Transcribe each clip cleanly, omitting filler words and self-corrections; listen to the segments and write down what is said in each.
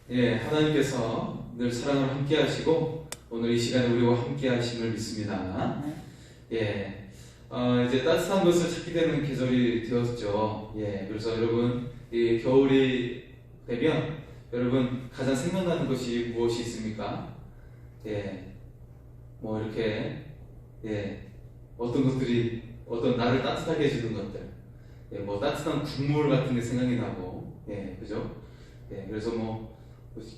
예, 하나님께서 늘 사랑을 함께 하시고 오늘 이 시간에 우리와 함께 하심을 믿습니다. 예, 이제 따뜻한 것을 찾게 되는 계절이 되었죠. 예, 그래서 여러분, 이 겨울이 되면 여러분 가장 생각나는 것이 무엇이 있습니까? 예, 뭐 이렇게, 예, 어떤 것들이, 어떤 나를 따뜻하게 해주는 것들, 예, 뭐 따뜻한 국물 같은 게 생각이 나고, 예, 그죠? 예, 그래서 뭐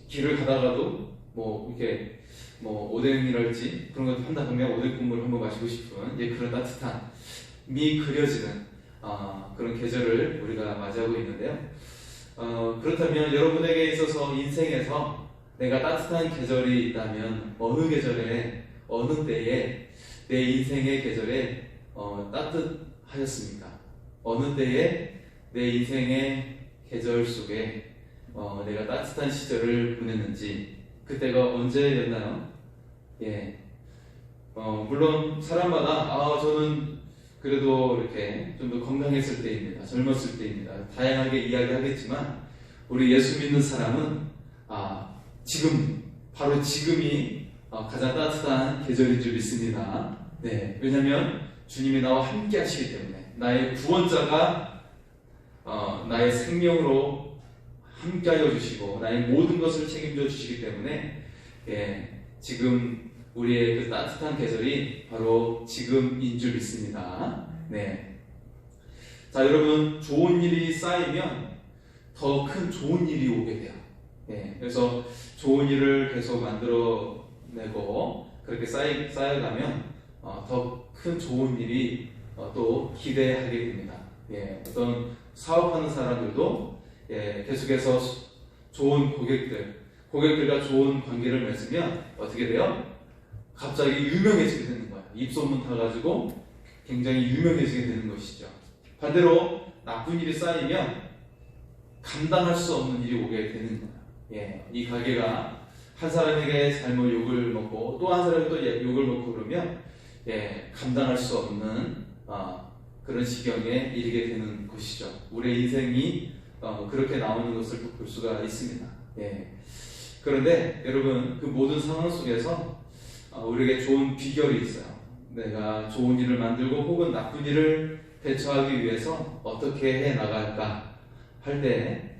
길을 가다가도 뭐 이렇게 뭐 오뎅이랄지 그런 것 한다 그러면 오뎅 국물을 한번 마시고 싶은, 예, 그런 따뜻함이 그려지는 그런 계절을 우리가 맞이하고 있는데요. 그렇다면 여러분에게 있어서 인생에서 내가 따뜻한 계절이 있다면 어느 계절에, 어느 때에 내 인생의 계절에 따뜻하셨습니까? 어느 때에 내 인생의 계절 속에 내가 따뜻한 시절을 보냈는지, 그때가 언제였나요? 예, 물론 사람마다 저는 그래도 이렇게 좀 더 건강했을 때입니다, 젊었을 때입니다, 다양하게 이야기하겠지만 우리 예수 믿는 사람은 지금, 바로 지금이 가장 따뜻한 계절인 줄 믿습니다. 네, 왜냐하면 주님이 나와 함께 하시기 때문에, 나의 구원자가 나의 생명으로 함께하여 주시고 나의 모든 것을 책임져 주시기 때문에, 예, 지금 우리의 그 따뜻한 계절이 바로 지금인 줄 믿습니다. 네. 자, 여러분, 좋은 일이 쌓이면 더 큰 좋은 일이 오게 돼요. 예, 그래서 좋은 일을 계속 만들어내고 그렇게 쌓여가면 더 큰 좋은 일이 또 기대하게 됩니다. 예, 어떤 사업하는 사람들도, 예, 계속해서 좋은 고객들과 좋은 관계를 맺으면 어떻게 돼요? 갑자기 유명해지게 되는 거예요. 입소문 타가지고 굉장히 유명해지게 되는 것이죠. 반대로 나쁜 일이 쌓이면 감당할 수 없는 일이 오게 되는 거예요. 예, 이 가게가 한 사람에게 잘못 욕을 먹고 또 한 사람이 또 욕을 먹고 그러면, 예, 감당할 수 없는 그런 지경에 이르게 되는 것이죠. 우리의 인생이 그렇게 나오는 것을 또 볼 수가 있습니다. 예. 그런데 여러분, 그 모든 상황 속에서 우리에게 좋은 비결이 있어요. 내가 좋은 일을 만들고 혹은 나쁜 일을 대처하기 위해서 어떻게 해 나갈까 할 때,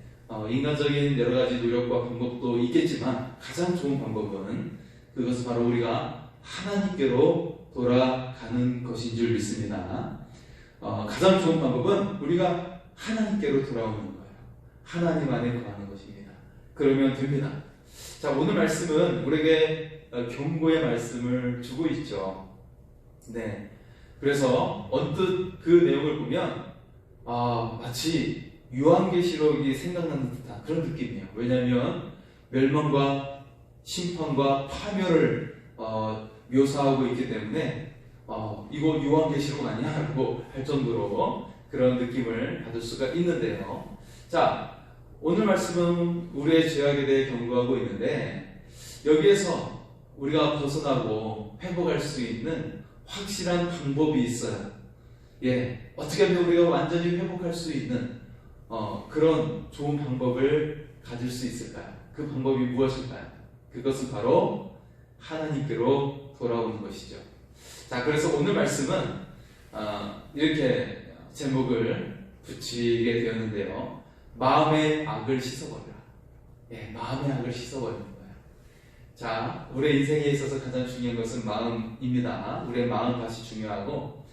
인간적인 여러 가지 노력과 방법도 있겠지만 가장 좋은 방법은, 그것은 바로 우리가 하나님께로 돌아가는 것인 줄 믿습니다. 가장 좋은 방법은 우리가 하나님께로 돌아오는 거예요. 하나님 안에 거하는 것입니다. 그러면 됩니다. 자, 오늘 말씀은 우리에게 경고의 말씀을 주고 있죠. 네. 그래서 언뜻 그 내용을 보면 마치 요한계시록이 생각나는 듯한 그런 느낌이에요. 왜냐하면 멸망과 심판과 파멸을 묘사하고 있기 때문에 이거 요한계시록 아니냐고 할 정도로 그런 느낌을 받을 수가 있는데요. 자, 오늘 말씀은 우리의 죄악에 대해 경고하고 있는데, 여기에서 우리가 벗어나고 회복할 수 있는 확실한 방법이 있어요. 예, 어떻게 하면 우리가 완전히 회복할 수 있는 그런 좋은 방법을 가질 수 있을까요? 그 방법이 무엇일까요? 그것은 바로 하나님께로 돌아오는 것이죠. 자, 그래서 오늘 말씀은 이렇게 제목을 붙이게 되었는데요. 마음의 악을 씻어버리라. 예, 마음의 악을 씻어버리는 거예요. 자, 우리의 인생에 있어서 가장 중요한 것은 마음입니다. 우리의 마음밭이 중요하고,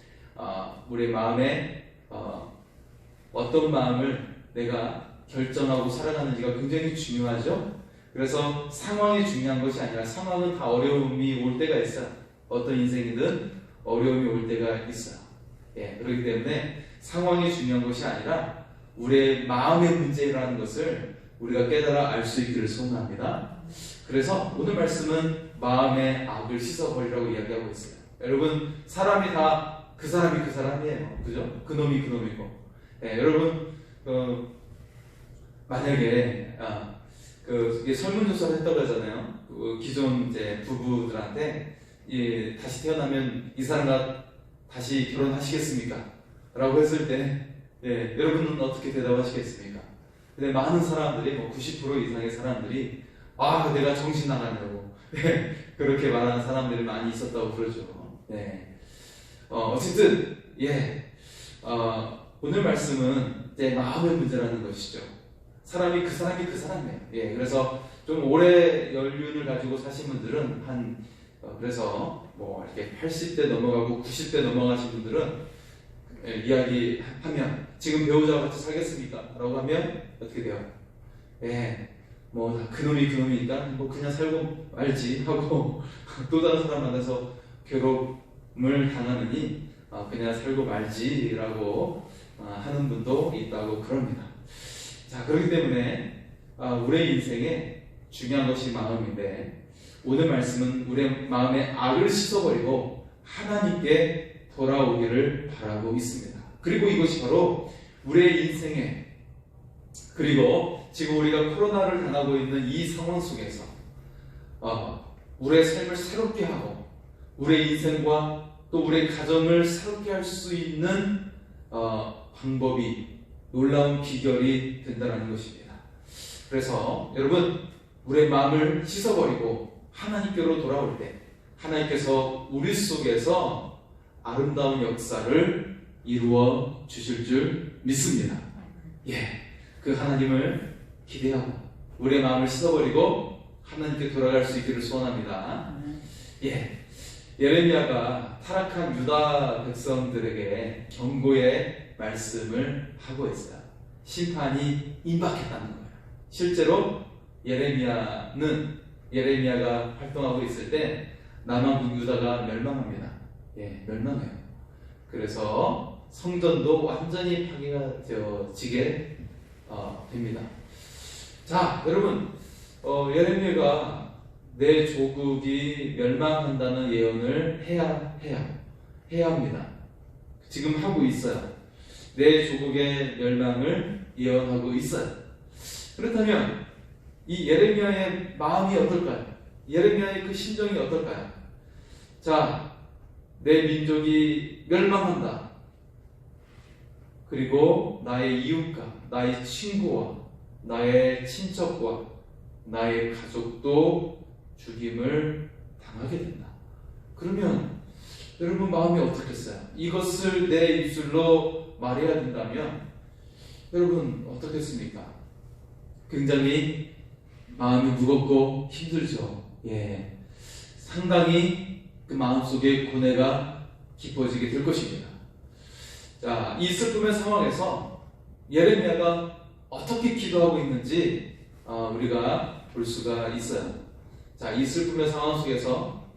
우리의 마음에 어떤 마음을 내가 결정하고 살아가는지가 굉장히 중요하죠. 그래서 상황이 중요한 것이 아니라, 상황은 다 어려움이 올 때가 있어요. 어떤 인생이든 어려움이 올 때가 있어요. 예, 그렇기 때문에 상황이 중요한 것이 아니라 우리의 마음의 문제라는 것을 우리가 깨달아 알 수 있기를 소원합니다. 그래서 오늘 말씀은 마음의 악을 씻어버리라고 이야기하고 있어요. 여러분, 사람이 다 그 사람이 그 사람이에요. 그죠? 그놈이 그놈이고. 예, 여러분, 만약에 이게 설문조사를 했다고 하잖아요. 기존 이제 부부들한테 다시 태어나면 이 사람과 다시 결혼하시겠습니까? 라고 했을 때, 예, 여러분은 어떻게 대답하시겠습니까? 근데 많은 사람들이, 뭐 90% 이상의 사람들이, 내가 정신 나갔냐고 그렇게 말하는 사람들이 많이 있었다고 그러죠. 네. 어쨌든, 오늘 말씀은 내 마음의 문제라는 것이죠. 사람이 그 사람이에요. 그래서 좀 오래 연륜을 가지고 사신 분들은 그래서 뭐 이렇게 80대 넘어가고 90대 넘어가신 분들은 이야기하면 지금 배우자와 같이 살겠습니까? 라고 하면 어떻게 돼요? 뭐 그놈이니까 뭐 그냥 살고 말지 하고 또 다른 사람 만나서 괴롭힘을 당하느니 그냥 살고 말지라고 하는 분도 있다고 그럽니다. 자, 그렇기 때문에 우리의 인생에 중요한 것이 마음인데, 오늘 말씀은 우리의 마음의 악을 씻어버리고 하나님께 돌아오기를 바라고 있습니다. 그리고 이것이 바로 우리의 인생에, 그리고 지금 우리가 코로나를 당하고 있는 이 상황 속에서 우리의 삶을 새롭게 하고 우리의 인생과 또 우리의 가정을 새롭게 할 수 있는 방법이, 놀라운 비결이 된다는 것입니다. 그래서 여러분, 우리의 마음을 씻어버리고 하나님께로 돌아올 때 하나님께서 우리 속에서 아름다운 역사를 이루어 주실 줄 믿습니다. 그 하나님을 기대하고 우리의 마음을 씻어버리고 하나님께 돌아갈 수 있기를 소원합니다. 예레미야가 타락한 유다 백성들에게 경고의 말씀을 하고 있어요. 심판이 임박했다는 거예요. 실제로 예레미야가 활동하고 있을 때 남한국 유다가 멸망합니다. 멸망해요. 그래서 성전도 완전히 파괴가 되어지게 됩니다. 자, 여러분, 예레미야가 내 조국이 멸망한다는 예언을 해야 합니다. 지금 하고 있어요. 내 조국의 멸망을 예언하고 있어요. 그렇다면 이 예레미야의 마음이 어떨까요? 예레미야의 그 심정이 어떨까요? 자, 내 민족이 멸망한다. 그리고 나의 이웃과 나의 친구와 나의 친척과 나의 가족도 죽임을 당하게 된다. 그러면 여러분 마음이 어떻겠어요? 이것을 내 입술로 말해야 된다면 여러분 어떻겠습니까? 굉장히 마음이 무겁고 힘들죠. 상당히 그 마음속에 고뇌가 깊어지게 될 것입니다. 자, 이 슬픔의 상황에서 예레미야가 어떻게 기도하고 있는지 우리가 볼 수가 있어요. 자, 이 슬픔의 상황 속에서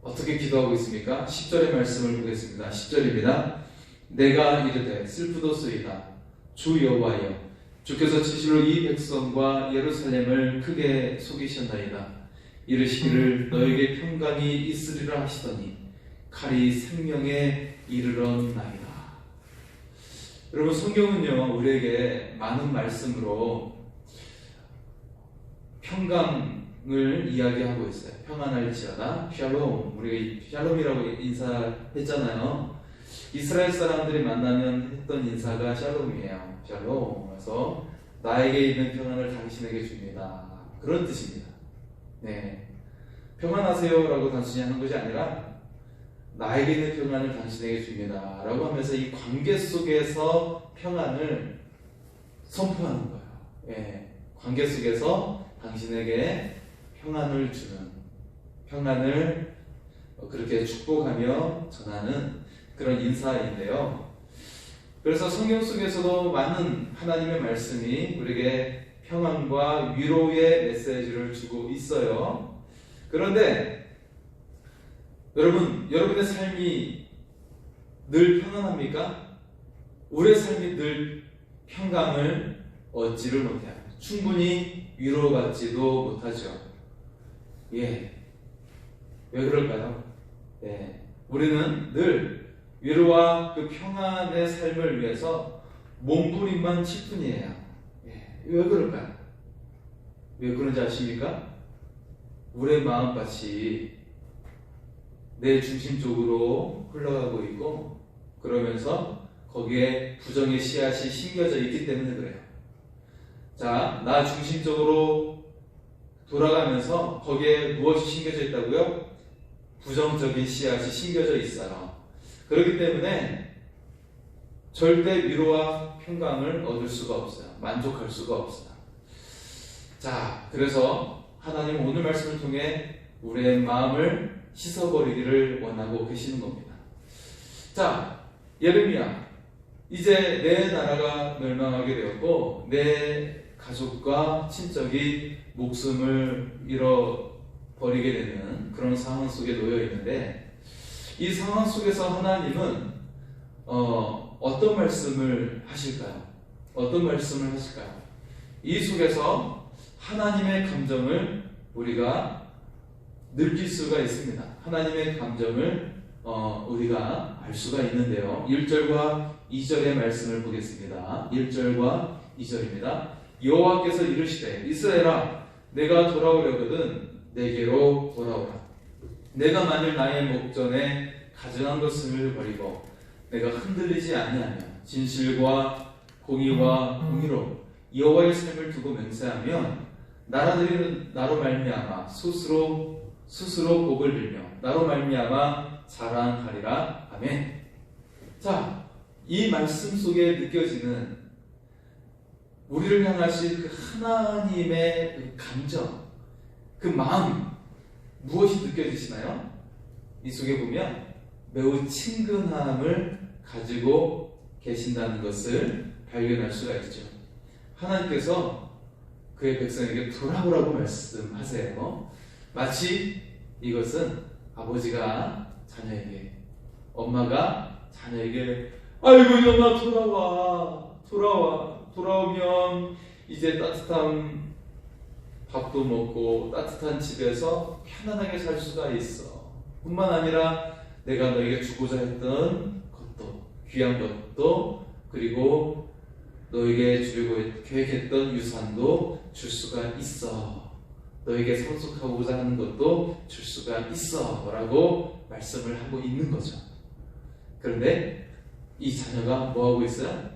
어떻게 기도하고 있습니까? 10절의 말씀을 보겠습니다. 10절입니다. 내가 이르되 슬프도소이다. 주 여호와여, 주께서 진실로 이 백성과 예루살렘을 크게 속이셨나이다. 이르시기를 너에게 평강이 있으리라 하시더니 칼이 생명에 이르렀나이다. 여러분, 성경은요 우리에게 많은 말씀으로 평강을 이야기하고 있어요. 평안할지어다. 샬롬. 우리가 샬롬이라고 인사했잖아요. 이스라엘 사람들이 만나면 했던 인사가 샬롬이에요. 샬롬. 그래서 나에게 있는 평안을 당신에게 줍니다. 그런 뜻입니다. 평안하세요라고 단순히 하는 것이 아니라 나에게 있는 평안을 당신에게 줍니다 라고 하면서 이 관계 속에서 평안을 선포하는 거예요. 관계 속에서 당신에게 평안을 주는, 평안을 그렇게 축복하며 전하는 그런 인사인데요. 그래서 성경 속에서도 많은 하나님의 말씀이 우리에게 평안과 위로의 메시지를 주고 있어요. 그런데 여러분의 삶이 늘 평안합니까? 우리의 삶이 늘 평강을 얻지를 못해요. 충분히 위로받지도 못하죠. 왜 그럴까요? 우리는 늘 위로와 그 평안의 삶을 위해서 몸부림만 칠 뿐이에요. 왜 그럴까요? 왜 그런지 아십니까? 우리의 마음밭이 내 중심 쪽으로 흘러가고 있고, 그러면서 거기에 부정의 씨앗이 심겨져 있기 때문에 그래요. 자, 나 중심적으로 돌아가면서 거기에 무엇이 심겨져 있다고요? 부정적인 씨앗이 심겨져 있어요. 그렇기 때문에 절대 위로와 평강을 얻을 수가 없어요. 만족할 수가 없어요. 자, 그래서 하나님은 오늘 말씀을 통해 우리의 마음을 씻어버리기를 원하고 계시는 겁니다. 자, 예레미야, 이제 내 나라가 멸망하게 되었고 내 가족과 친척이 목숨을 잃어버리게 되는 그런 상황 속에 놓여 있는데, 이 상황 속에서 하나님은 어떤 말씀을 하실까요? 어떤 말씀을 하실까요? 이 속에서 하나님의 감정을 우리가 느낄 수가 있습니다. 하나님의 감정을 우리가 알 수가 있는데요. 1절과 2절의 말씀을 보겠습니다. 1절과 2절입니다. 여호와께서 이르시되 이스라엘아, 내가 돌아오려거든 내게로 돌아오라. 내가 만일 나의 목전에 가증한 것을 버리고 내가 흔들리지 아니하며 진실과 공의와 공의로 여호와의 삶을 두고 맹세하면 나라들이 나로 말미암아 스스로 복을 빌며 나로 말미암아 자랑하리라. 아멘. 자, 이 말씀 속에 느껴지는 우리를 향하신 그 하나님의 그 감정, 그 마음, 무엇이 느껴지시나요? 이 속에 보면 매우 친근함을 가지고 계신다는 것을 발견할 수가 있죠. 하나님께서 그의 백성에게 돌아오라고 말씀하세요. 마치 이것은 아버지가 자녀에게, 엄마가 자녀에게 아이고 엄마 돌아오면 이제 따뜻한 밥도 먹고 따뜻한 집에서 편안하게 살 수가 있어. 뿐만 아니라 내가 너에게 주고자 했던 것도, 귀한 것도, 그리고 너에게 주려고 계획했던 유산도 줄 수가 있어. 너에게 상속하고자 하는 것도 줄 수가 있어 라고 말씀을 하고 있는 거죠. 그런데 이 자녀가 뭐하고 있어요?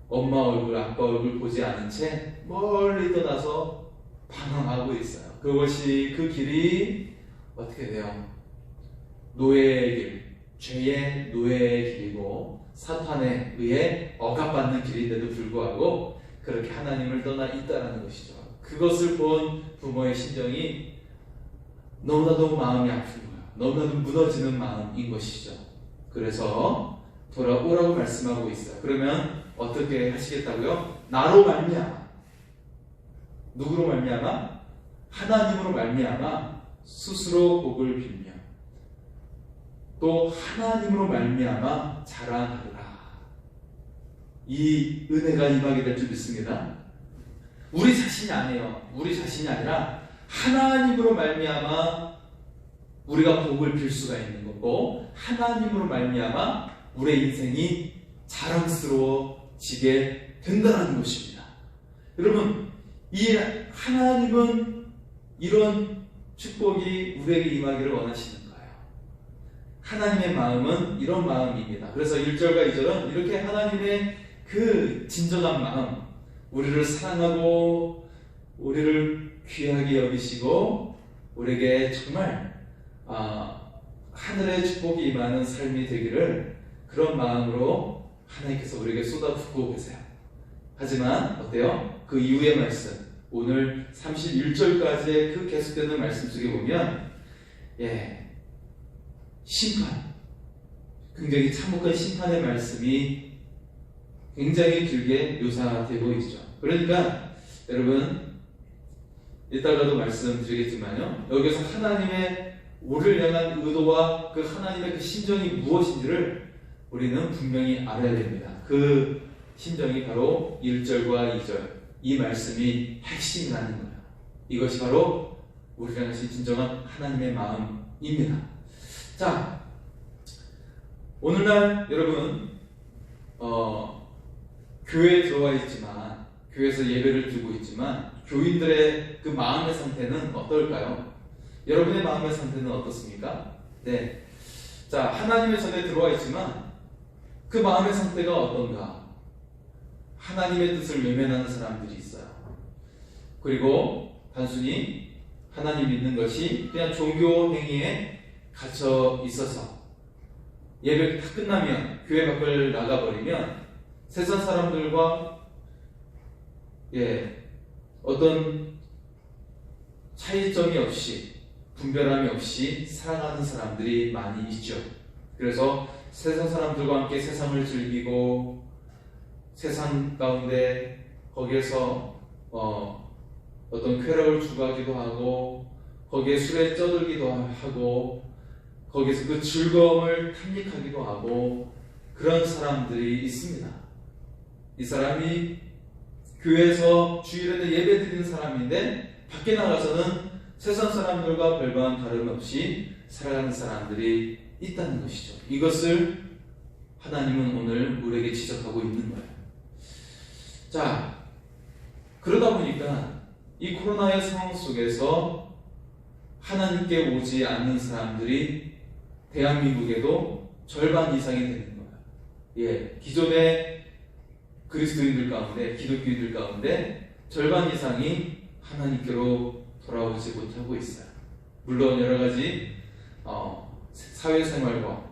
엄마 얼굴, 아빠 얼굴 보지 않은 채 멀리 떠나서 방황하고 있어요. 그것이, 그 길이 어떻게 돼요? 노예의 길, 죄의 노예의 길이고 사탄에 의해 억압받는 길인데도 불구하고 그렇게 하나님을 떠나 있다라는 것이죠. 그것을 본 부모의 심정이 너무나도 마음이 아픈 거예요. 너무나도 무너지는 마음인 것이죠. 그래서 돌아오라고 말씀하고 있어요. 그러면 어떻게 하시겠다고요? 나로 말미암아, 누구로 말미암아? 하나님으로 말미암아 스스로 복을 빌며 또 하나님으로 말미암아 자랑하리라. 이 은혜가 임하게 될 줄 믿습니다. 우리 자신이 아니에요. 우리 자신이 아니라 하나님으로 말미암아 우리가 복을 빌 수가 있는 거고, 하나님으로 말미암아 우리의 인생이 자랑스러워지게 된다는 것입니다. 여러분, 이 하나님은 이런 축복이 우리에게 임하기를 원하시는 거예요. 하나님의 마음은 이런 마음입니다. 그래서 1절과 2절은 이렇게 하나님의 그 진정한 마음, 우리를 사랑하고 우리를 귀하게 여기시고 우리에게 정말 하늘의 축복이 임하는 삶이 되기를, 그런 마음으로 하나님께서 우리에게 쏟아붓고 계세요. 하지만 어때요? 그 이후의 말씀, 오늘 31절까지의 그 계속되는 말씀 속에 보면 심판, 굉장히 참혹한 심판의 말씀이 굉장히 길게 묘사되어 보이죠. 그러니까 여러분, 이따가도 말씀드리겠지만요, 여기서 하나님의 우리를 향한 의도와 그 하나님의 그 심정이 무엇인지를 우리는 분명히 알아야 됩니다. 그 심정이 바로 1절과 2절, 이 말씀이 핵심이라는 거예요. 이것이 바로 우리를 향하신 진정한 하나님의 마음입니다. 자, 오늘날 여러분 교회에 들어와 있지만, 교회에서 예배를 드리고 있지만 교인들의 그 마음의 상태는 어떨까요? 여러분의 마음의 상태는 어떻습니까? 네. 자, 하나님의 전에 들어와 있지만 그 마음의 상태가 어떤가? 하나님의 뜻을 외면하는 사람들이 있어요. 그리고 단순히 하나님 믿는 것이 그냥 종교 행위에 갇혀 있어서 예배 다 끝나면 교회 밖을 나가버리면 세상 사람들과 어떤 차이점이 없이 분별함이 없이 살아가는 사람들이 많이 있죠. 그래서 세상 사람들과 함께 세상을 즐기고 세상 가운데 거기에서 어떤 쾌락을 추구하기도 하고 거기에 술에 쩌들기도 하고 거기에서 그 즐거움을 탐닉하기도 하고 그런 사람들이 있습니다. 이 사람이 교회에서 주일에는 예배 드리는 사람인데 밖에 나가서는 세상 사람들과 별반 다름없이 살아가는 사람들이 있다는 것이죠. 이것을 하나님은 오늘 우리에게 지적하고 있는 거예요. 자, 그러다 보니까 이 코로나의 상황 속에서 하나님께 오지 않는 사람들이 대한민국에도 절반 이상이 되는 거예요. 기존의 그리스도인들 가운데, 기독교인들 가운데 절반 이상이 하나님께로 돌아오지 못하고 있어요. 물론 여러 가지 사회생활과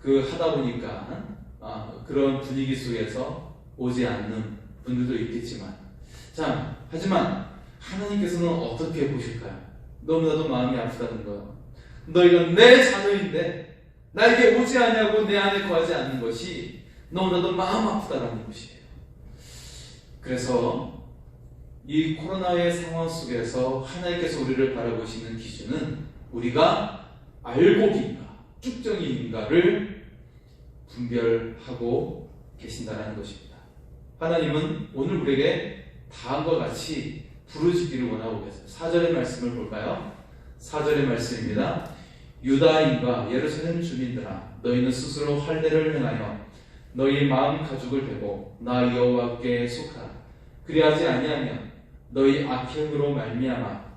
하다 보니까 그런 분위기 속에서 오지 않는 분들도 있겠지만, 자, 하지만 하나님께서는 어떻게 보실까요? 너무나도 마음이 아프다는 거예요. 너희가 내 자녀인데 나에게 오지 않냐고 내 안에 거하지 않는 것이 너무나도 마음 아프다라는 것이에요. 그래서 이 코로나의 상황 속에서 하나님께서 우리를 바라보시는 기준은 우리가 알곡인가 쭉정이인가를 분별하고 계신다는 것입니다. 하나님은 오늘 우리에게 다음과 같이 부르짖기를 원하고 계세요. 4절의 말씀을 볼까요? 4절의 말씀입니다. 유다인과 예루살렘 주민들아, 너희는 스스로 할례를 행하여 너희 마음 가죽을 베고 나 여호와께 속하라. 그리하지 아니하면 너희 악행으로 말미암아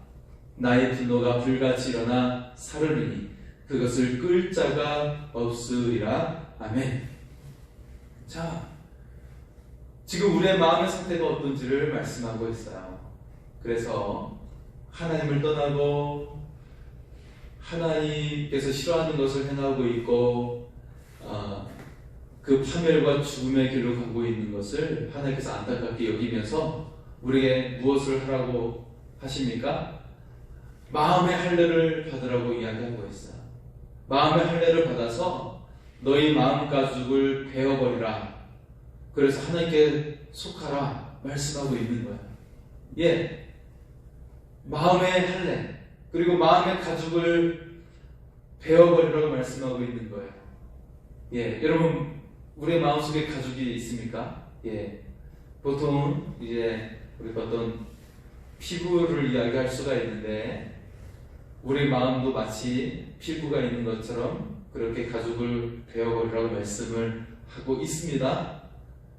나의 분노가 불같이 일어나 사르르니 그것을 끌 자가 없으리라. 아멘. 자, 지금 우리의 마음의 상태가 어떤지를 말씀하고 있어요. 그래서 하나님을 떠나고 하나님께서 싫어하는 것을 행하고 있고 그 파멸과 죽음의 길로 가고 있는 것을 하나님께서 안타깝게 여기면서 우리에게 무엇을 하라고 하십니까? 마음의 할례를 받으라고 이야기하고 있어요. 마음의 할례를 받아서 너희 마음 가죽을 베어버리라. 그래서 하나님께 속하라 말씀하고 있는 거예요. 마음의 할례 그리고 마음의 가죽을 베어버리라고 말씀하고 있는 거예요. 여러분, 우리의 마음속에 가죽이 있습니까? 보통 우리가 어떤 피부를 이야기할 수가 있는데 우리 마음도 마치 피부가 있는 것처럼 그렇게 가죽을 베어버리라고 말씀을 하고 있습니다.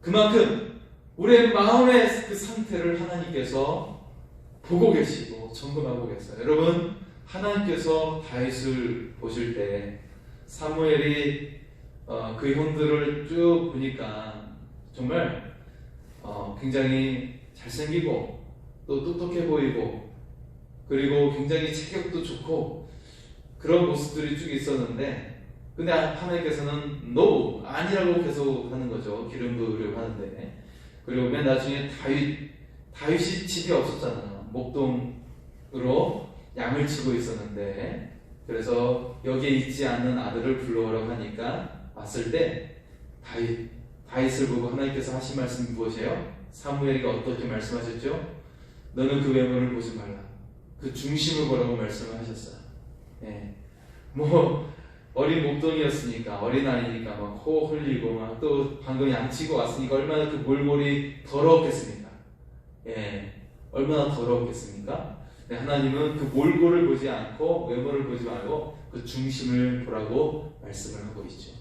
그만큼 우리의 마음의 그 상태를 하나님께서 보고 계시고 점검하고 계세요. 여러분, 하나님께서 다윗을 보실 때 사무엘이 그 형들을 쭉 보니까 정말 굉장히 잘생기고 또 똑똑해 보이고 그리고 굉장히 체격도 좋고 그런 모습들이 쭉 있었는데, 근데 하나님께서는 no, 아니라고 계속 하는 거죠. 기름 부으려고 하는데. 그리고 맨 나중에 다윗이 집이 없었잖아요. 목동으로 양을 치고 있었는데, 그래서 여기에 있지 않는 아들을 불러오라고 하니까 왔을 때 다윗을 보고 하나님께서 하신 말씀이 무엇이에요? 사무엘이가 어떻게 말씀하셨죠? 너는 그 외모를 보지 말라. 그 중심을 보라고 말씀을 하셨어요. 어린 목동이었으니까, 어린아이니까 막 코 흘리고 막 또 방금 양치고 왔으니까 얼마나 그 몰골이 더러웠겠습니까? 얼마나 더러웠겠습니까? 하나님은 그 몰골을 보지 않고 외모를 보지 말고 그 중심을 보라고 말씀을 하고 있죠.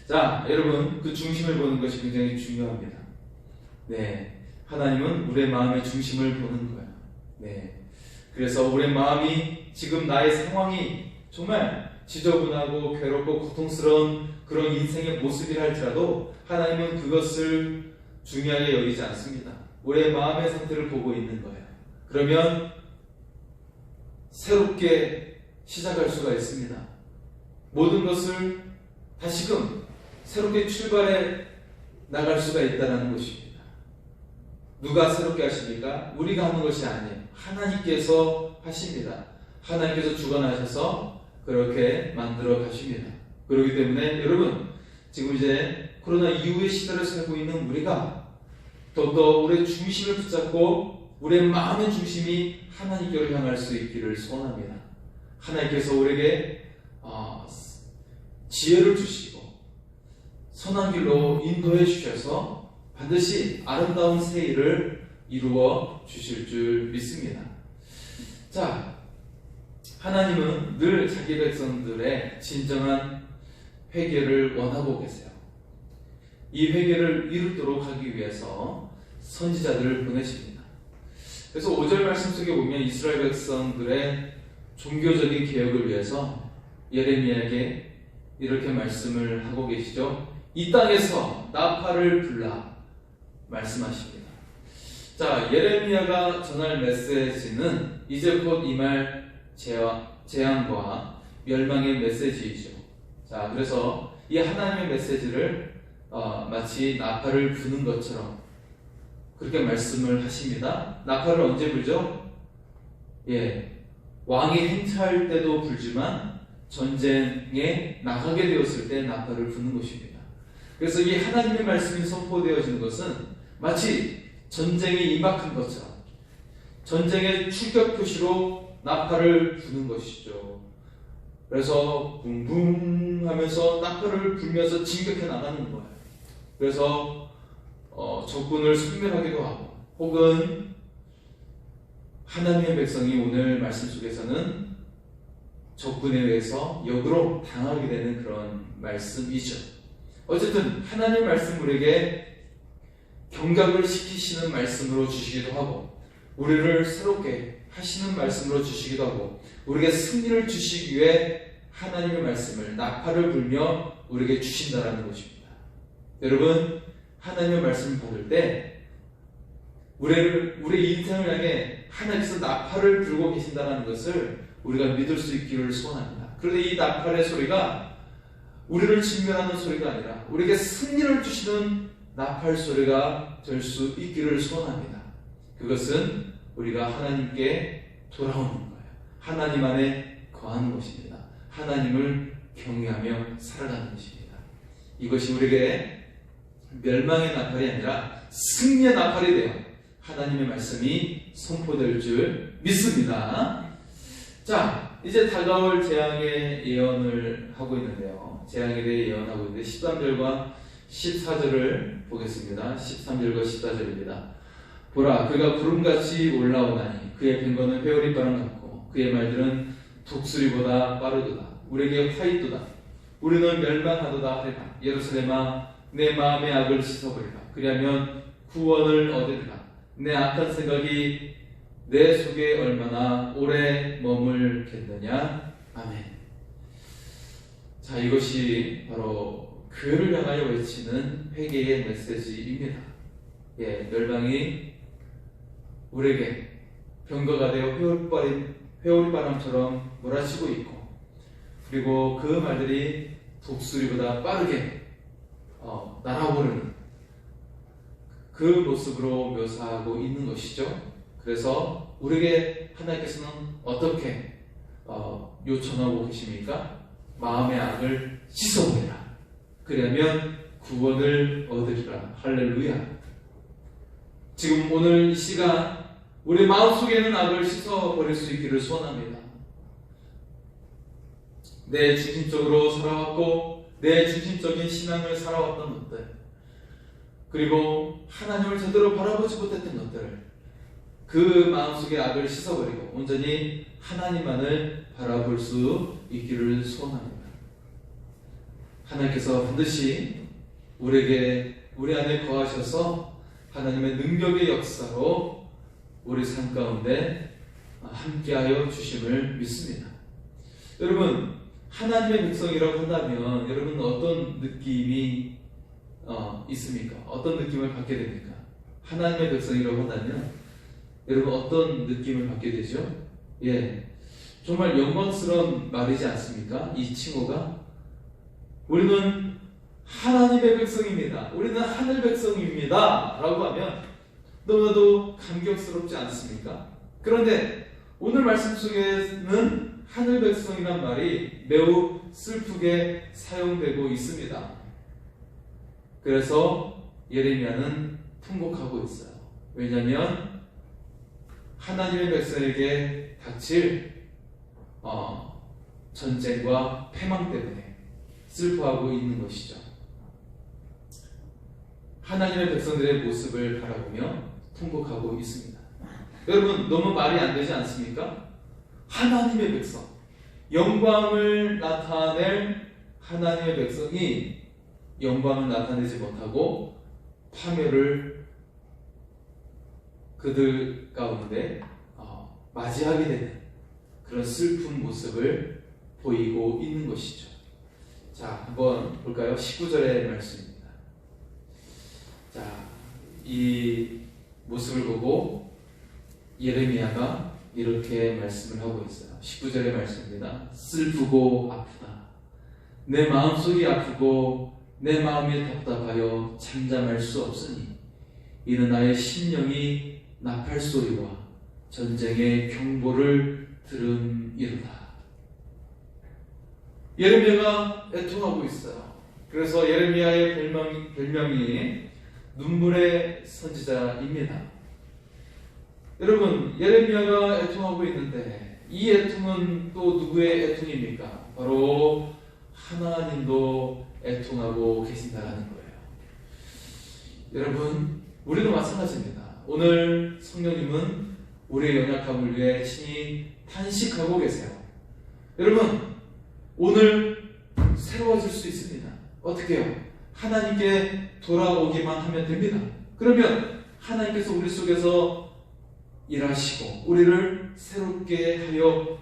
자, 여러분, 그 중심을 보는 것이 굉장히 중요합니다. 하나님은 우리의 마음의 중심을 보는 거예요. 그래서 우리의 마음이 지금 나의 상황이 정말 지저분하고 괴롭고 고통스러운 그런 인생의 모습이라 할지라도 하나님은 그것을 중요하게 여기지 않습니다. 우리의 마음의 상태를 보고 있는 거예요. 그러면 새롭게 시작할 수가 있습니다. 모든 것을 다시금 새롭게 출발해 나갈 수가 있다는 것입니다. 누가 새롭게 하십니까? 우리가 하는 것이 아니에요. 하나님께서 하십니다. 하나님께서 주관하셔서 그렇게 만들어 가십니다. 그렇기 때문에 여러분, 지금 이제 코로나 이후의 시대를 살고 있는 우리가 더욱더 우리의 중심을 붙잡고 우리의 마음의 중심이 하나님께로 향할 수 있기를 소원합니다. 하나님께서 우리에게 지혜를 주시고 선한 길로 인도해 주셔서 반드시 아름다운 새 일을 이루어 주실 줄 믿습니다. 자, 하나님은 늘 자기 백성들의 진정한 회개를 원하고 계세요. 이 회개를 이루도록 하기 위해서 선지자들을 보내십니다. 그래서 5절 말씀 속에 보면 이스라엘 백성들의 종교적인 개혁을 위해서 예레미야에게 이렇게 말씀을 하고 계시죠. 이 땅에서 나팔을 불라 말씀하십니다. 자, 예레미야가 전할 메시지는 이제 곧 임할 재앙과 멸망의 메시지이죠. 자, 그래서 이 하나님의 메시지를 마치 나팔을 부는 것처럼 그렇게 말씀을 하십니다. 나팔을 언제 불죠? 왕이 행차할 때도 불지만 전쟁에 나가게 되었을 때 나팔을 부는 것입니다. 그래서 이 하나님의 말씀이 선포되어지는 것은 마치 전쟁에 임박한 것처럼 전쟁의 출격 표시로 나팔을 부는 것이죠. 그래서 붕붕 하면서 나팔을 불면서 진격해 나가는 거예요. 그래서 적군을 섬멸하기도 하고, 혹은 하나님의 백성이 오늘 말씀 속에서는 적군에 의해서 역으로 당하게 되는 그런 말씀이죠. 어쨌든 하나님의 말씀 우리에게 경각을 시키시는 말씀으로 주시기도 하고, 우리를 새롭게 하시는 말씀으로 주시기도 하고, 우리에게 승리를 주시기 위해 하나님의 말씀을 나팔을 불며 우리에게 주신다라는 것입니다. 여러분, 하나님의 말씀을 받을 때 우리 인생을 향해 하나님께서 나팔을 불고 계신다는 것을 우리가 믿을 수 있기를 소원합니다. 그런데 이 나팔의 소리가 우리를 진멸하는 소리가 아니라 우리에게 승리를 주시는 나팔 소리가 될 수 있기를 소원합니다. 그것은 우리가 하나님께 돌아오는 거예요. 하나님 안에 거하는 것입니다. 하나님을 경외하며 살아가는 것입니다. 이것이 우리에게 멸망의 나팔이 아니라 승리의 나팔이 되어 하나님의 말씀이 선포될 줄 믿습니다. 자, 이제 다가올 재앙의 예언을 하고 있는데요. 재앙에 대해 예언하고 있는데 13절과 14절을 보겠습니다. 13절과 14절입니다. 보라, 그가 구름같이 올라오나니 그의 뱅거는 회오리바람 같고 그의 말들은 독수리보다 빠르도다. 우리에게 화이도다. 우리는 멸망하도다 하리라. 예루살렘아, 내 마음의 악을 씻어버리라. 그리하면 구원을 얻으리라. 내 악한 생각이 내 속에 얼마나 오래 머물겠느냐. 아멘. 자, 이것이 바로 교회를 향하여 외치는 회개의 메시지입니다. 멸망이 우리에게 병거가 되어 회오리바람처럼 몰아치고 있고, 그리고 그 말들이 독수리보다 빠르게 날아오르는 그 모습으로 묘사하고 있는 것이죠. 그래서 우리에게 하나님께서는 어떻게 요청하고 계십니까? 마음의 악을 씻어버리라. 그러면 구원을 얻으리라. 할렐루야. 지금 오늘 이 시간 우리 마음속에 있는 악을 씻어버릴 수 있기를 소원합니다. 내 중심적으로 살아왔고 내 중심적인 신앙을 살아왔던 것들, 그리고 하나님을 제대로 바라보지 못했던 것들을, 그 마음속의 악을 씻어버리고 온전히 하나님만을 바라볼 수 있기를 소원합니다. 하나님께서 반드시 우리 안에 거하셔서 하나님의 능력의 역사로 우리 삶 가운데 함께하여 주심을 믿습니다. 여러분, 하나님의 백성이라고 한다면 여러분 어떤 느낌이 있습니까? 어떤 느낌을 받게 됩니까? 하나님의 백성이라고 한다면 여러분 어떤 느낌을 받게 되죠? 예, 정말 영광스러운 말이지 않습니까? 이 칭호가 우리는 하나님의 백성입니다. 우리는 하늘 백성입니다. 라고 하면 너무나도 감격스럽지 않습니까? 그런데 오늘 말씀 속에는 하늘 백성이란 말이 매우 슬프게 사용되고 있습니다. 그래서 예레미야는 통곡하고 있어요. 왜냐하면 하나님의 백성에게 닥칠 전쟁과 패망 때문에 슬퍼하고 있는 것이죠. 하나님의 백성들의 모습을 바라보며 통곡하고 있습니다. 여러분 너무 말이 안 되지 않습니까? 하나님의 백성, 영광을 나타낼 하나님의 백성이 영광을 나타내지 못하고 파멸을 그들 가운데 맞이하게 되는 그런 슬픈 모습을 보이고 있는 것이죠. 자, 한번 볼까요? 19절의 말씀입니다. 자, 이 모습을 보고 예레미야가 이렇게 말씀을 하고 있어요. 19절의 말씀입니다. 슬프고 아프다. 내 마음속이 아프고 내 마음이 답답하여 잠잠할 수 없으니 이는 나의 심령이 나팔 소리와 전쟁의 경보를 들음이로다. 예레미야가 애통하고 있어요. 그래서 예레미야의 별명이 눈물의 선지자입니다. 여러분, 예레미야가 애통하고 있는데 이 애통은 또 누구의 애통입니까? 바로 하나님도 애통하고 계신다라는 거예요. 여러분, 우리도 마찬가지입니다. 오늘 성령님은 우리의 연약함을 위해 친히 탄식하고 계세요. 여러분, 오늘 새로워질 수 있습니다. 어떻게 해요? 하나님께 돌아오기만 하면 됩니다. 그러면 하나님께서 우리 속에서 일하시고 우리를 새롭게 하여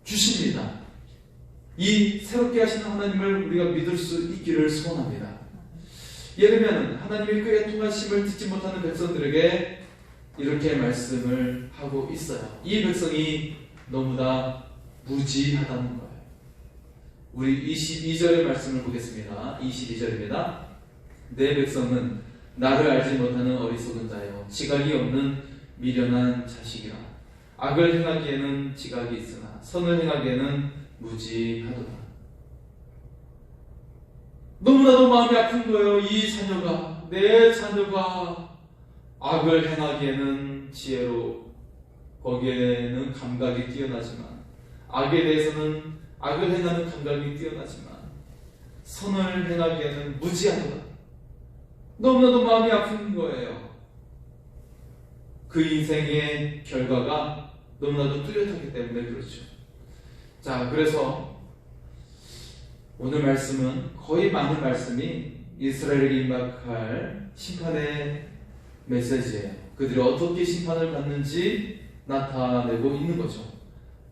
주십니다. 이 새롭게 하시는 하나님을 우리가 믿을 수 있기를 소원합니다. 예레미야는 하나님의 그 애통하심을 듣지 못하는 백성들에게 이렇게 말씀을 하고 있어요. 이 백성이 너무나 무지하다는 거예요. 우리 22절의 말씀을 보겠습니다. 22절입니다. 내 백성은 나를 알지 못하는 어리석은 자여 지각이 없는 미련한 자식이라. 악을 행하기에는 지각이 있으나 선을 행하기에는 무지하도다. 너무나도 마음이 아픈 거예요. 이 자녀가, 내 자녀가 악을 행하기에는 지혜로, 거기에는 감각이 뛰어나지만, 악에 대해서는 악을 행하는 감각이 뛰어나지만 선을 행하기에는 무지하도다. 너무나도 마음이 아픈 거예요. 그 인생의 결과가 너무나도 뚜렷하기 때문에 그렇죠. 자, 그래서 오늘 말씀은 거의 많은 말씀이 이스라엘에게 임박할 심판의 메시지예요. 그들이 어떻게 심판을 받는지 나타내고 있는 거죠.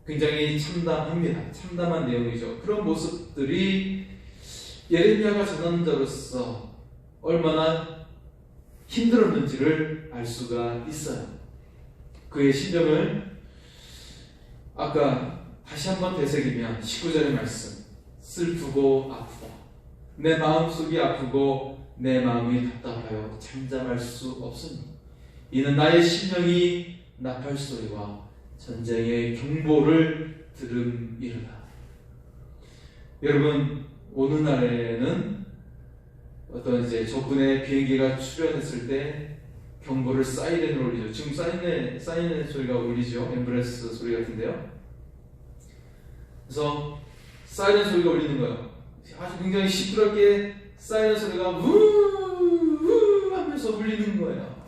굉장히 참담합니다. 참담한 내용이죠. 그런 모습들이 예레미야가 전하는 자로서 얼마나 힘들었는지를 알 수가 있어요. 그의 심정을 아까 다시 한번 되새기면 19절의 말씀, 슬프고 아프다. 내 마음속이 아프고 내 마음이 답답하여 잠잠할 수 없으니 이는 나의 심령이 나팔 소리와 전쟁의 경보를 들음이로다. 여러분, 어느 날에는 어떤 적군의 비행기가 출현했을 때 경보를 사이렌으로 울리죠. 지금 사이렌 소리가 울리죠. 앰뷸런스 소리 같은데요. 그래서 사이렌 소리가 울리는 거예요. 아주 굉장히 시끄럽게 사이렌 소리가 우우우 하면서 울리는 거예요.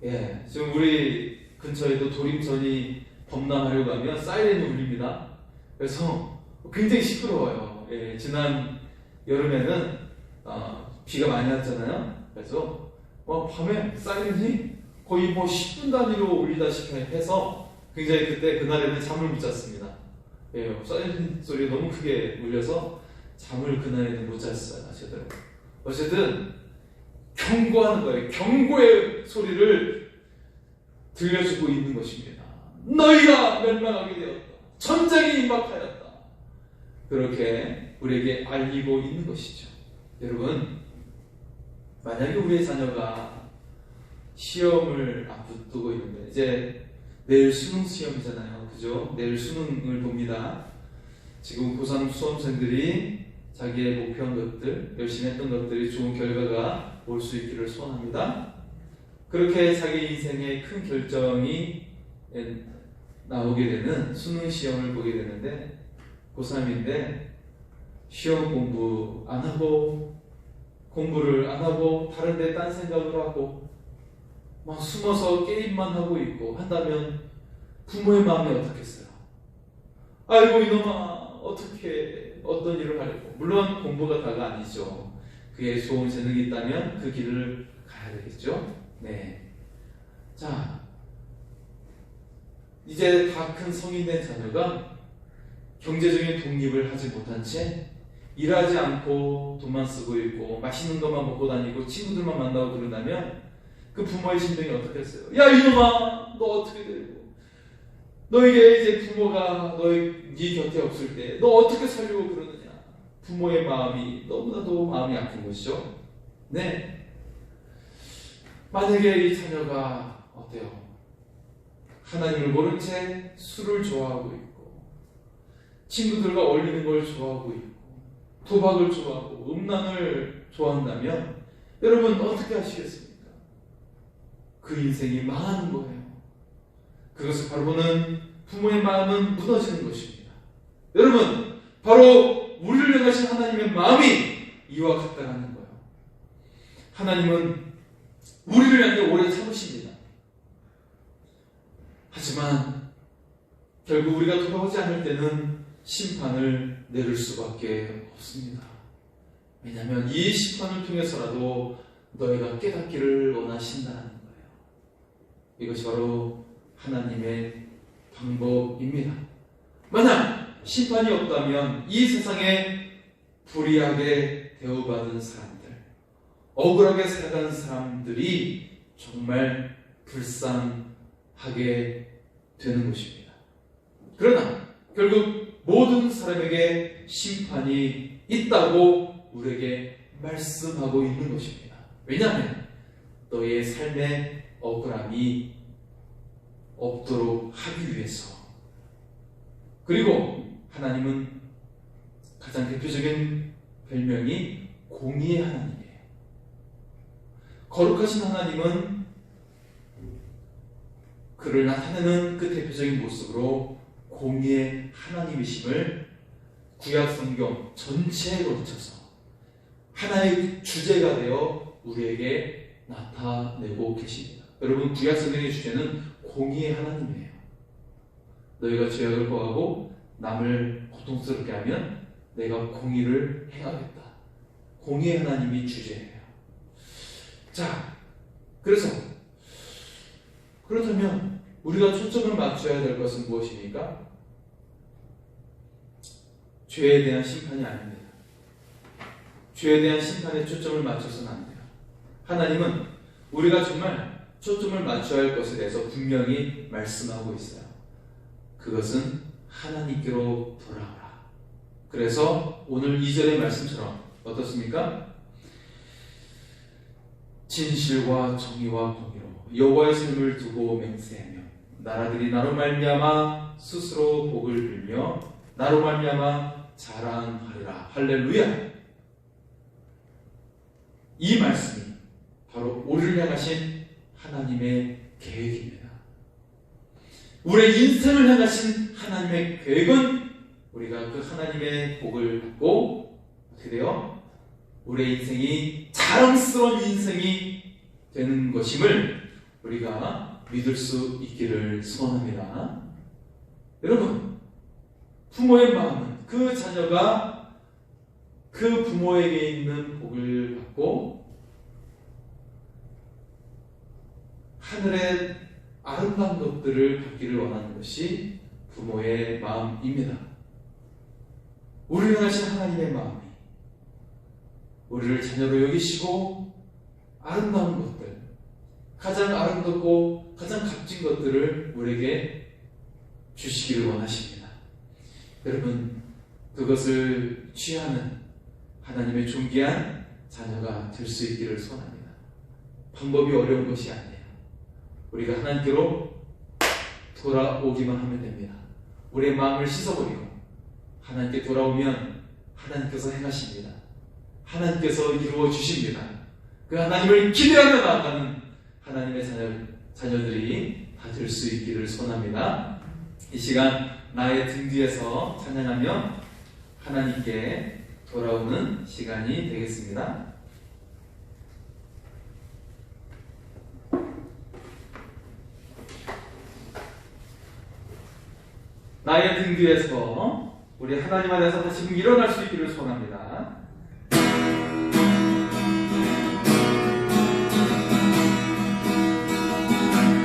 예, 지금 우리 근처에도 도림선이 범람하려고 하면 사이렌이 울립니다. 그래서 굉장히 시끄러워요. 예, 지난 여름에는 비가 많이 왔잖아요. 그래서 밤에 사이렌이 거의 10분 단위로 울리다시피 해서 굉장히 그날에는 잠을 못 잤습니다. 사이렌 소리가 너무 크게 울려서 잠을 그날에는 못 잤어요. 어쨌든 경고하는 거예요. 경고의 소리를 들려주고 있는 것입니다. 너희가 멸망하게 되었다. 전쟁이 임박하였다. 그렇게 우리에게 알리고 있는 것이죠. 여러분, 만약에 우리의 자녀가 시험을 앞두고 있는데, 이제 내일 수능 시험이잖아요. 그죠? 내일 수능을 봅니다. 지금 고3 수험생들이 자기의 목표한 것들, 열심히 했던 것들이 좋은 결과가 올 수 있기를 소원합니다. 그렇게 자기 인생의 큰 결정이 나오게 되는 수능 시험을 보게 되는데, 고3인데 시험 공부 안 하고, 공부를 안 하고 다른 데 딴 생각을 하고 막 숨어서 게임만 하고 있고 한다면 부모의 마음이 어떻겠어요? 아이고 이놈아, 어떻게 어떤 일을 하려고. 물론 공부가 다가 아니죠. 그에 좋은 재능이 있다면 그 길을 가야 되겠죠. 네. 자, 이제 다 큰 성인 된 자녀가 경제적인 독립을 하지 못한 채 일하지 않고 돈만 쓰고 있고 맛있는 것만 먹고 다니고 친구들만 만나고 그런다면 그 부모의 심정이 어떻겠어요? 야 이놈아, 너 어떻게 되고, 너에게 이제 부모가 네 곁에 없을 때 너 어떻게 살려고 그러느냐. 부모의 마음이 너무나도 마음이 아픈 것이죠. 네. 만약에 이 자녀가 어때요? 하나님을 모른 채 술을 좋아하고 있고 친구들과 어울리는 걸 좋아하고 있고 도박을 좋아하고 음란을 좋아한다면 여러분 어떻게 하시겠습니까? 그 인생이 망하는 거예요. 그것을 바로 보는 부모의 마음은 무너지는 것입니다. 여러분, 바로 우리를 향하신 하나님의 마음이 이와 같다는 거예요. 하나님은 우리를 향해 오래 참으십니다. 하지만 결국 우리가 돌아오지 않을 때는 심판을 내릴 수밖에 없습니다. 왜냐하면 이 심판을 통해서라도 너희가 깨닫기를 원하신다는 거예요. 이것이 바로 하나님의 방법입니다. 만약 심판이 없다면 이 세상에 불의하게 대우받은 사람들, 억울하게 살아간 사람들이 정말 불쌍하게 되는 것입니다. 그러나 결국 모든 사람에게 심판이 있다고 우리에게 말씀하고 있는 것입니다. 왜냐하면 너의 삶에 억울함이 없도록 하기 위해서. 그리고 하나님은 가장 대표적인 별명이 공의의 하나님이에요. 거룩하신 하나님은 그를 나타내는 그 대표적인 모습으로 공의의 하나님이심을 구약 성경 전체에 걸쳐서 하나의 주제가 되어 우리에게 나타내고 계십니다. 여러분, 구약 성경의 주제는 공의의 하나님이에요. 너희가 죄악을 범하고 남을 고통스럽게 하면 내가 공의를 행하겠다. 공의의 하나님이 주제예요. 자, 그렇다면 우리가 초점을 맞춰야 될 것은 무엇입니까? 죄에 대한 심판이 아닙니다. 죄에 대한 심판에 초점을 맞춰서는 안 돼요. 하나님은 우리가 정말 초점을 맞춰야 할 것에 대해서 분명히 말씀하고 있어요. 그것은 하나님께로 돌아오라. 그래서 오늘 2절의 말씀처럼 어떻습니까? 진실과 정의와 공의로 여호와의 삶을 두고 맹세하며 나라들이 나로 말미암아 스스로 복을 빌며 나로 말미암아 자랑하리라. 할렐루야. 이 말씀이 바로 우리를 향하신 하나님의 계획입니다. 우리의 인생을 향하신 하나님의 계획은 우리가 그 하나님의 복을 받고 어떻게 돼요? 우리의 인생이 자랑스러운 인생이 되는 것임을 우리가 믿을 수 있기를 소원합니다. 여러분, 부모의 마음은 그 자녀가 그 부모에게 있는 복을 받고 하늘의 아름다운 것들을 받기를 원하는 것이 부모의 마음입니다. 우리를 하신 하나님의 마음이 우리를 자녀로 여기시고 아름다운 것들, 가장 아름답고 가장 값진 것들을 우리에게 주시기를 원하십니다. 여러분, 그것을 취하는 하나님의 존귀한 자녀가 될 수 있기를 소원합니다. 방법이 어려운 것이 아니에요. 우리가 하나님께로 돌아오기만 하면 됩니다. 우리의 마음을 씻어버리고 하나님께 돌아오면 하나님께서 행하십니다. 하나님께서 이루어 주십니다. 그 하나님을 기대하며 나아가는 하나님의 자녀들이 다 될 수 있기를 소원합니다. 이 시간 나의 등 뒤에서 찬양하며 하나님께 돌아오는 시간이 되겠습니다. 나의 등 뒤에서 우리 하나님 안에서 다시 일어날 수 있기를 소원합니다.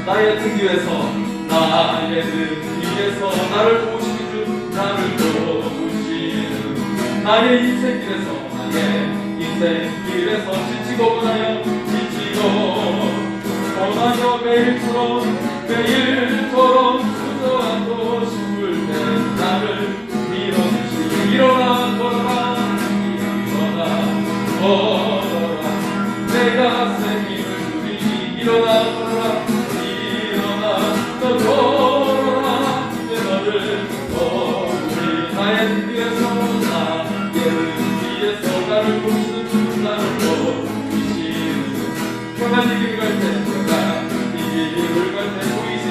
나의 등 뒤에서, 나의 등 뒤에서 나를 도우시는, 나를 도우시는 나의 인생길에서, 나의 인생길에서 지치고 고나여 매일처럼 주저앉고 싶을 때 나를 밀어주시고 일어나 걸어라, 내가 새 힘을 주리니 일어나 걸어라, 너 걸어라, 내 너를 우리 나의 등 뒤에서, 나의 등 뒤에서 나를 보시는 주, 나를 보시는 평안 이 길을 갈 때, 보이지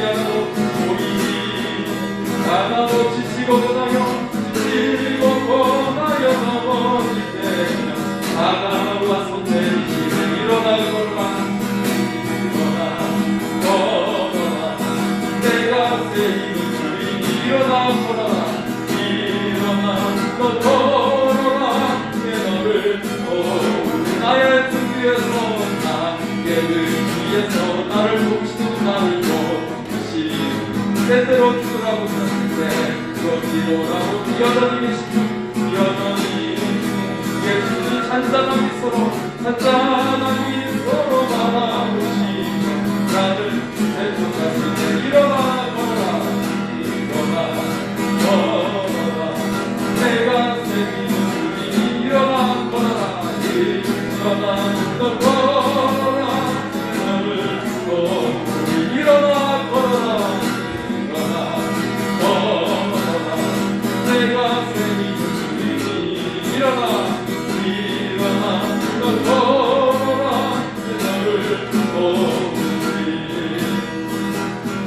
않아도 지치고 고나여 넘어질 때 다가와 손 내리시는 일어나 걸어라, 내가 새 힘을 주리니 일어나 걸어라, 너 걸어라, 내 너를 나의 등 뒤에서, 나의 등 뒤에서 나를 보시는, 나를 보시는 때때로 기도하고 있었는데 기도라고 여전히 계시니 잔잔한 미소로 바라보시며 나를 대적하시네 일어나 걸어라, 내가 새 힘을 주리니 일어나 걸어라, 너 걸어라, 너를 일어나 걸어라, 내가 새 힘을 주리니 일어나 너 걸어라, 너를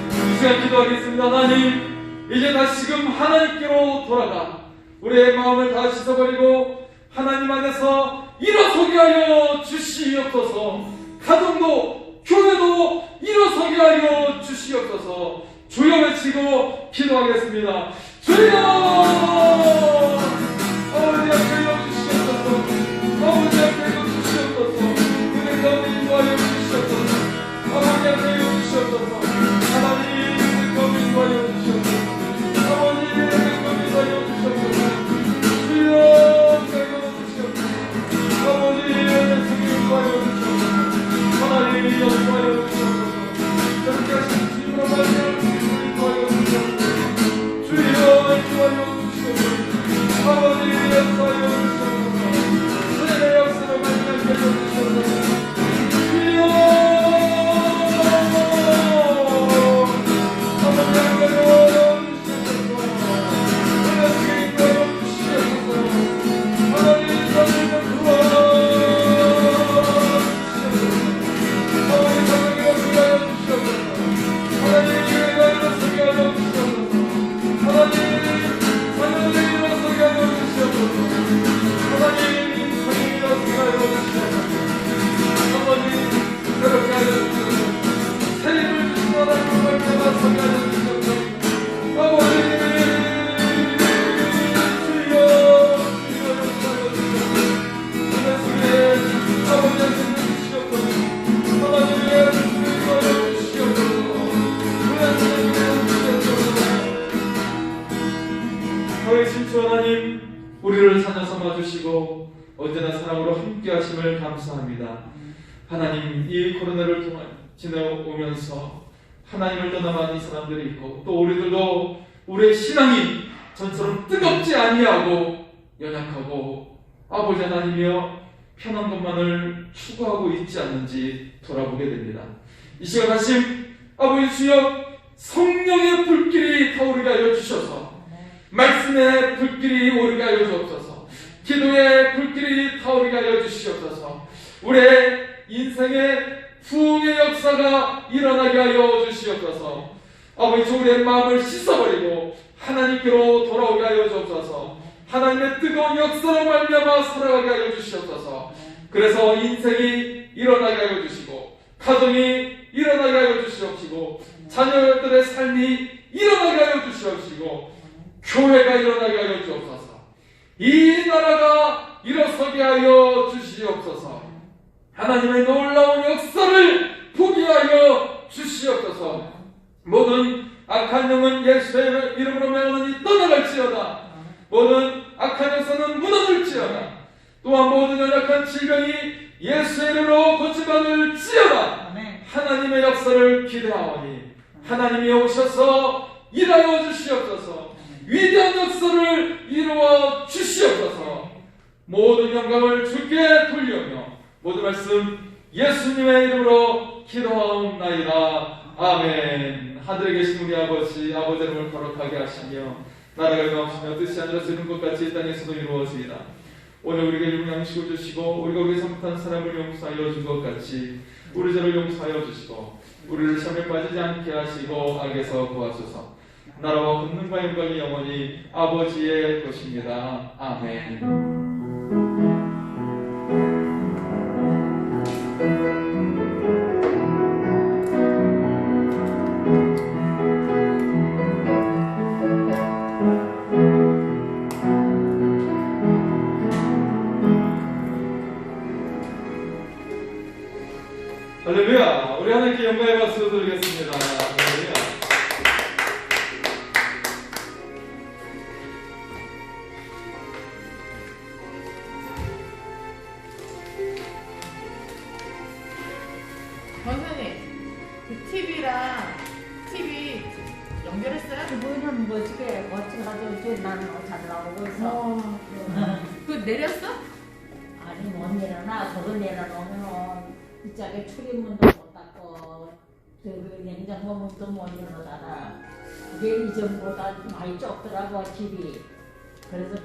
이 시간 기도하겠습니다. 하나님, 이제 다시금 하나님께로 돌아가 우리의 마음을 다 씻어버리고 하나님 안에서 일어서게 하여 주시옵소서. 가정도 교회도 일어서게 하여 주시옵소서. 주여 외치고 기도하겠습니다. 주여! 아버지 앞에 여주시옵소서. 아버지 앞에 여주시옵소서. 그대 가운데 인도하여 주시옵소서. 아버지 앞에 여주시옵소서. 하나님 그대 가운데 인도하여 주시옵소서. 아버지 그대 가운데 인도하여 주시옵소서. 주여 그대 가운데 주시옵소서. 아버지 내 승리 인도하여 주시옵소서. 하나님 인도하여 주시옵소서. 저렇게 하신 주님으로 말미암아 인도하여 주시옵소서. 주여 인도하여 주시옵소서. 아버지 역사하여 주시옵소서. 주님의 역사로 말미암게 해주시옵소서. 주여 아버지 하나님께로 주시옵소서. 하나님께 인도하여 주시옵소서. 하나님 저를 구하여 주시옵소서. 아버지 가정에 일어서게 하여 주시옵소서. 하나님 교회가 일어서게 하여 주시옵소서. 하나님 자녀들이 일어서게 하여 주시옵소서. 하나님 인생이 일어서게 하여 주시옵소서. 아버지 그렇게 하여 주시옵소서. 새 힘을 주신 하나님을 말미암아 서게 하여 주시옵소서. 아버지 주여 역사하여 주시옵소서. 주의 속에 아버지의 승리 주시옵소서. 하나님의 승리 하여 주시옵소서. 주의 승리 하여 주시옵소서. 거의 신주 하나님, 우리를 자녀 삼아 주시고 언제나 사랑으로 함께 하심을 감사합니다. 하나님, 이 코로나를 통해 지내오면서 하나님을 떠나만 이 사람들이 있고 또 우리들도 우리의 신앙이 전처럼 뜨겁지 아니하고 연약하고 아버지 하나님이여 편한 것만을 추구하고 있지 않는지 돌아보게 됩니다. 이 시간 하심 아버지 주여 성령의 불길이 타오르게 하여 주셔서 말씀의 불길이 오르게 하여 주옵소서. 기도의 불길이 타오르게 하여 주시옵소서. 우리의 인생의 부흥의 역사가 일어나게 하여 주시옵소서. 아버지 우리의 마음을 씻어버리고 하나님께로 돌아오게 하여 주옵소서. 하나님의 뜨거운 역사로 말미암아 살아가게 하여 주시옵소서. 그래서 인생이 일어나게 하여 주시고 가정이 일어나게 하여 주시옵시고 자녀들의 삶이 일어나게 하여 주시옵시고 교회가 일어나게 하여 주옵소서. 이 나라가 일어서게 하여 주시옵소서. 하나님의 놀라운 역사를 보게 하여 주시옵소서. 모든 악한 영은 예수의 이름으로 명하노니 떠나갈지어다. 모든 악한 역사는 무너질지어다. 또한 모든 연약한 질병이 예수의 이름으로 고침받을지어다. 하나님의 역사를 기대하오니 하나님이 오셔서 일하여 주시옵소서. 위대한 역사를 이루어 주시옵소서. 모든 영광을 주께 돌리며 모든 말씀 예수님의 이름으로 기도하옵나이다. 아멘. 하늘에 계신 우리 아버지, 아버지 이름을 거룩하게 하시며 나라가 임하옵시며 뜻이 하늘에서 이룬 것 같이 이 땅에서도 이루어지이다. 오늘 우리에게 일용 양식을 주시고 우리가 우리 잘못한 사람을 용서하여 준 것 같이 우리 죄를 용서하여 주시고 우리를 시험에 빠지지 않게 하시고 악에서 구하소서. 나라와 권능과 영광이 영원히 아버지의 것입니다. 아멘. 할렐루야. 우리 하나님께 영광의 박수 드리겠습니다. 할렐루야. 권사님, 그 TV 연결했어요? 그거는 멋지게 가지고 이제 나는 잘 나오고 있어. 그 내렸어? 아니 못 내려놔. 저걸 내려놓으면 이쪽에 출입문도 못 닫고 그 냉장고 문도 못 열어놔. 그게 이전보다 많이 좁더라고 집이. 그래서